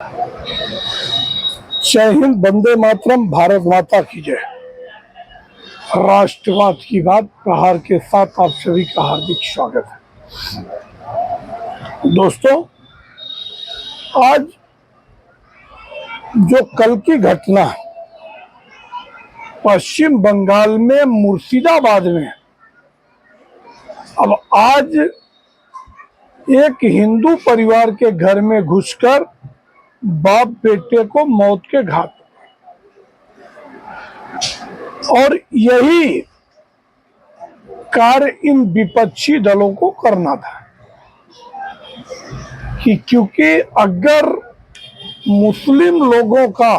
जय हिंद, वंदे मातरम, भारत माता की जय। राष्ट्रवाद की बात प्रहार के साथ आप सभी का हार्दिक स्वागत है। दोस्तों, आज जो कल की घटना पश्चिम बंगाल में मुर्शिदाबाद में, अब आज एक हिंदू परिवार के घर में घुसकर बाप बेटे को मौत के घाट, और यही कार्य इन विपक्षी दलों को करना था कि क्योंकि अगर मुस्लिम लोगों का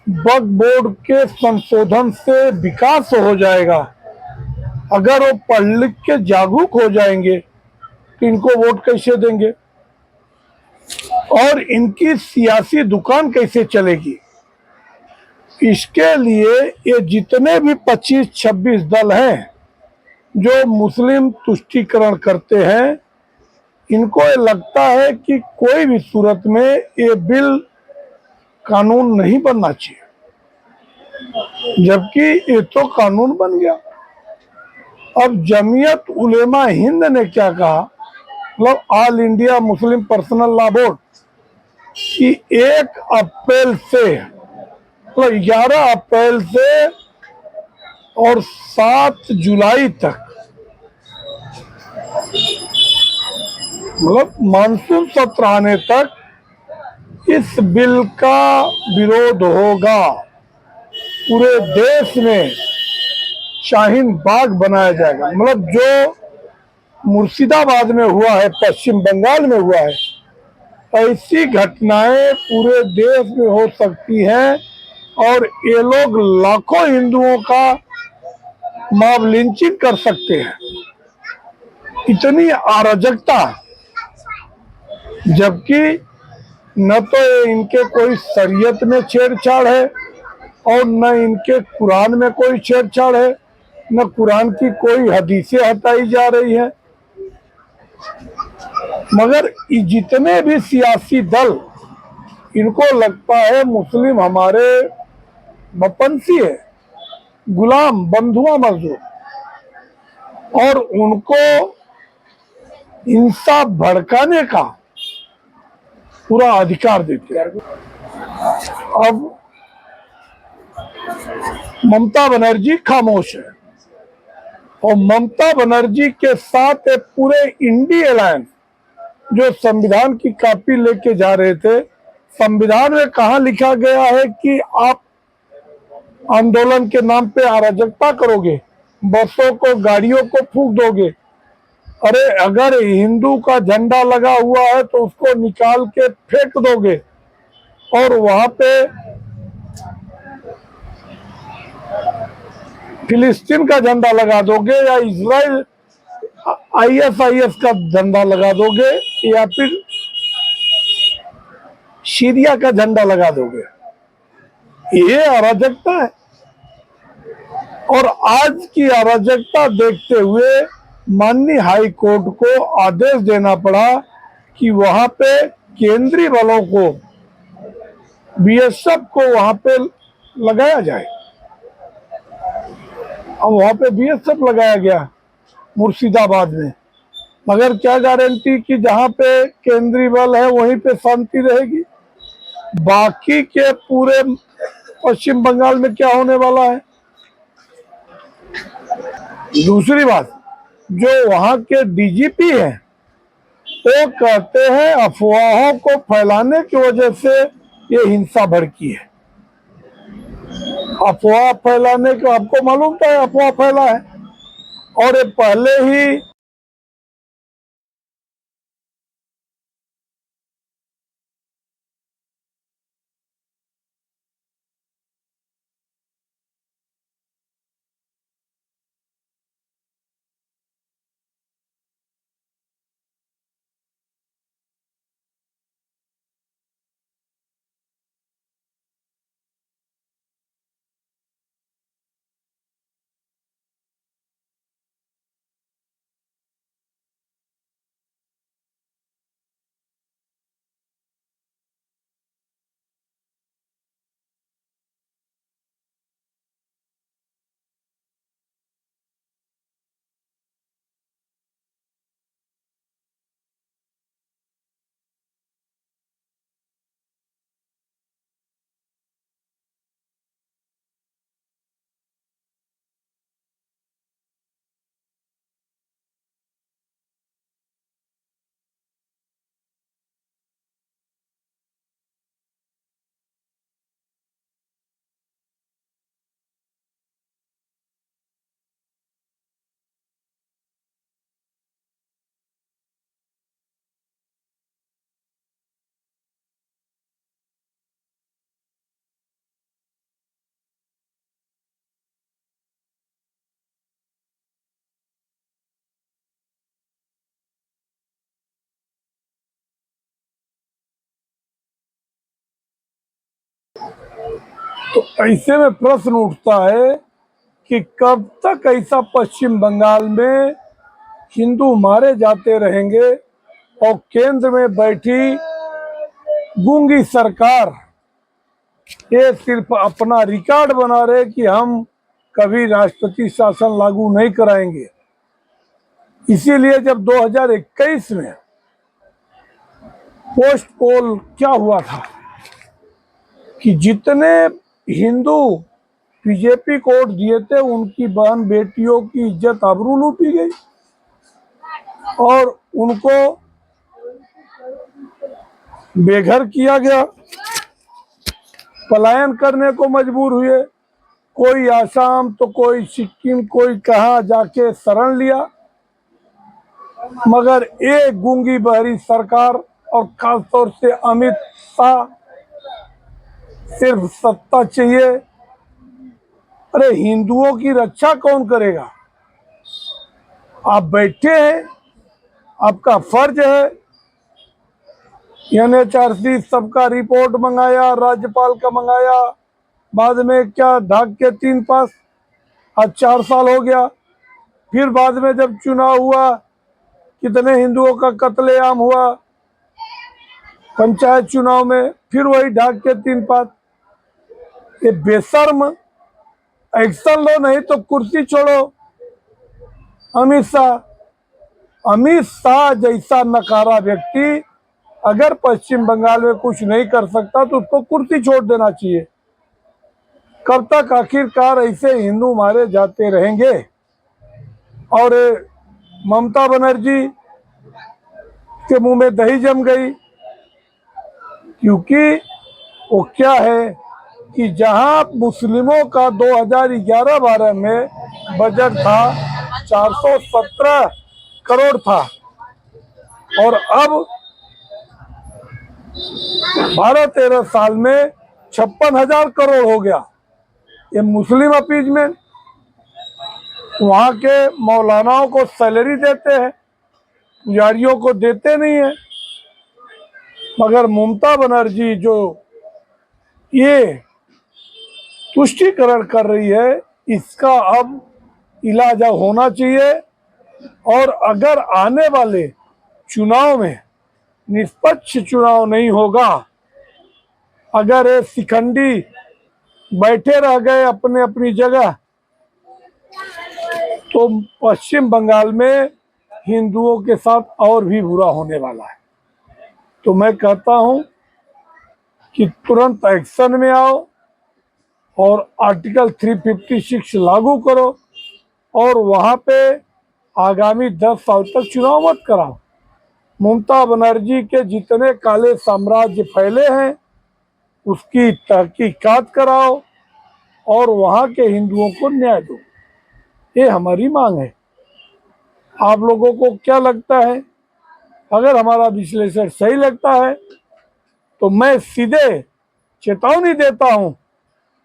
वक्फ बोर्ड के संशोधन से विकास हो जाएगा, अगर वो पढ़ लिख के जागरूक हो जाएंगे तो इनको वोट कैसे देंगे और इनकी सियासी दुकान कैसे चलेगी। इसके लिए ये जितने भी 25-26 दल हैं जो मुस्लिम तुष्टीकरण करते हैं, इनको ये लगता है कि कोई भी सूरत में ये बिल कानून नहीं बनना चाहिए, जबकि ये तो कानून बन गया। अब जमीयत उलेमा हिंद ने क्या कहा, मतलब all India Muslim personal law board, कि 1 अप्रैल से, मतलब 11 अप्रैल से और 7 जुलाई तक, मतलब मानसून सत्र आने तक इस बिल का विरोध होगा। पूरे देश में शाहीन बाग बनाया जाएगा। मतलब जो मुर्शिदाबाद में हुआ है, पश्चिम बंगाल में हुआ है, ऐसी घटनाएं पूरे देश में हो सकती हैं और ये लोग लाखों हिंदुओं का मॉब लिंचिंग कर सकते हैं। इतनी अराजकता, जबकि न तो इनके कोई शरीयत में छेड़छाड़ है और न इनके कुरान में कोई छेड़छाड़ है, न कुरान की कोई हदीसें हटाई जा रही हैं। मगर जितने भी सियासी दल, इनको लगता है मुस्लिम हमारे बपंसी है, गुलाम, बंधुआ मजदूर, और उनको हिंसा भड़काने का पूरा अधिकार देते हैं। अब ममता बनर्जी खामोश है और ममता बनर्जी के साथ एक पूरे इंडी अलायंस जो संविधान की कॉपी लेके जा रहे थे। संविधान में कहाँ लिखा गया है कि आप आंदोलन के नाम पे अराजकता करोगे, बसों को, गाड़ियों को फूंक दोगे। अरे अगर हिंदू का झंडा लगा हुआ है तो उसको निकाल के फेंक दोगे और वहां पे फिलिस्तीन का झंडा लगा दोगे या इजराइल ISIS का झंडा लगा दोगे या फिर सीरिया का झंडा लगा दोगे। ये अराजकता है। और आज की अराजकता देखते हुए माननीय हाई कोर्ट को आदेश देना पड़ा कि वहां पे केंद्रीय बलों को, BSF को वहां पे लगाया जाए। अब वहां पे BSF लगाया गया मुर्शिदाबाद में, मगर क्या गारंटी कि जहां पे केंद्रीय बल है वहीं पे शांति रहेगी। बाकी के पूरे पश्चिम बंगाल में क्या होने वाला है। दूसरी बात, जो वहां के DGP हैं, वो कहते हैं अफवाहों को फैलाने की वजह से ये हिंसा भड़की है। अफवाह फैलाने को आपको मालूम था अफवाह फैला है, और ये पहले ही तो ऐसे में प्रश्न उठता है कि कब तक ऐसा पश्चिम बंगाल में हिंदू मारे जाते रहेंगे और केंद्र में बैठी गूंगी सरकार ये सिर्फ अपना रिकॉर्ड बना रहे कि हम कभी राष्ट्रपति शासन लागू नहीं कराएंगे। इसीलिए जब 2021 में पोस्ट पोल क्या हुआ था कि जितने हिंदू बीजेपी को वोट दिए थे उनकी बहन बेटियों की इज्जत आबरू लूटी गई और उनको बेघर किया गया, पलायन करने को मजबूर हुए। कोई आसाम तो कोई सिक्किम, कोई कहाँ जाके शरण लिया। मगर एक गूंगी बहरी सरकार और खासतौर से अमित शाह सिर्फ सत्ता चाहिए। अरे हिंदुओं की रक्षा कौन करेगा? आप बैठे हैं, आपका फर्ज है। NHRC सबका रिपोर्ट मंगाया, राज्यपाल का मंगाया, बाद में क्या ढाक के 3 पास, आज 4 साल हो गया। फिर बाद में जब चुनाव हुआ कितने हिंदुओं का कत्लेआम हुआ पंचायत चुनाव में, फिर वही ढाक के 3 पास। ये बेशर्म, एक्शन लो नहीं तो कुर्सी छोड़ो। अमित शाह जैसा नकारा व्यक्ति अगर पश्चिम बंगाल में कुछ नहीं कर सकता तो उसको कुर्सी छोड़ देना चाहिए। कब तक आखिरकार ऐसे हिंदू मारे जाते रहेंगे? और ममता बनर्जी के मुंह में दही जम गई, क्योंकि वो क्या है कि जहां मुस्लिमों का 2011-12 में बजट था 417 करोड़ था और अब 12-13 साल में 56,000 करोड़ हो गया। ये मुस्लिम अपीजमेंट, वहाँ के मौलानाओं को सैलरी देते हैं, पुजारियों को देते नहीं है। मगर ममता बनर्जी जो ये तुष्टीकरण कर रही है, इसका अब इलाज होना चाहिए। और अगर आने वाले चुनाव में निष्पक्ष चुनाव नहीं होगा, अगर ये शिखंडी बैठे रह गए अपने अपनी जगह, तो पश्चिम बंगाल में हिंदुओं के साथ और भी बुरा होने वाला है। तो मैं कहता हूं कि तुरंत एक्शन में आओ और आर्टिकल 356 लागू करो और वहां पे आगामी 10 साल तक चुनाव मत कराओ। ममता बनर्जी के जितने काले साम्राज्य फैले हैं उसकी तहकीकात कराओ और वहां के हिंदुओं को न्याय दो। ये हमारी मांग है। आप लोगों को क्या लगता है? अगर हमारा विश्लेषण सही लगता है तो मैं सीधे चेतावनी देता हूं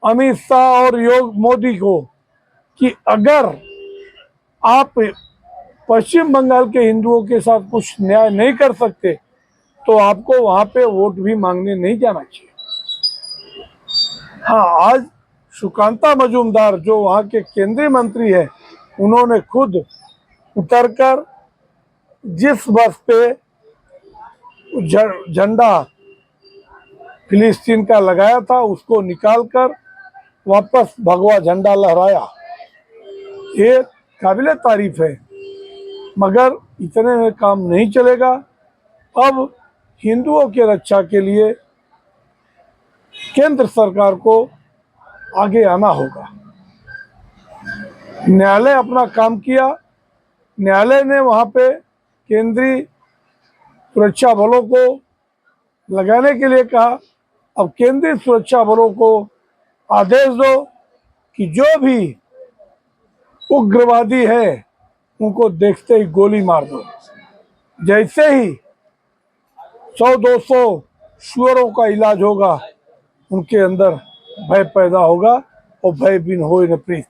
अमित शाह और मोदी को कि अगर आप पश्चिम बंगाल के हिंदुओं के साथ कुछ न्याय नहीं कर सकते तो आपको वहां पे वोट भी मांगने नहीं जाना चाहिए। हाँ, आज सुकांता मजूमदार जो वहाँ के केंद्रीय मंत्री है, उन्होंने खुद उतरकर जिस बस पे झंडा फिलिस्तीन का लगाया था उसको निकालकर वापस भगवा झंडा लहराया। ये काबिले तारीफ है। मगर इतने में काम नहीं चलेगा। अब हिंदुओं की रक्षा के लिए केंद्र सरकार को आगे आना होगा। न्यायालय अपना काम किया, न्यायालय ने वहां पे केंद्रीय सुरक्षा बलों को लगाने के लिए कहा। अब केंद्रीय सुरक्षा बलों को आदेश दो कि जो भी उग्रवादी है उनको देखते ही गोली मार दो। जैसे ही 100-200 सुअरों का इलाज होगा उनके अंदर भय पैदा होगा और भय बिन होए न प्रीत।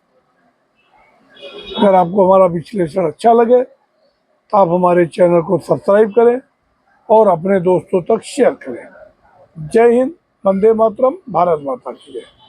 अगर आपको हमारा विश्लेषण अच्छा लगे तो आप हमारे चैनल को सब्सक्राइब करें और अपने दोस्तों तक शेयर करें। जय हिंद, वंदे मातरम, भारत माता की जय।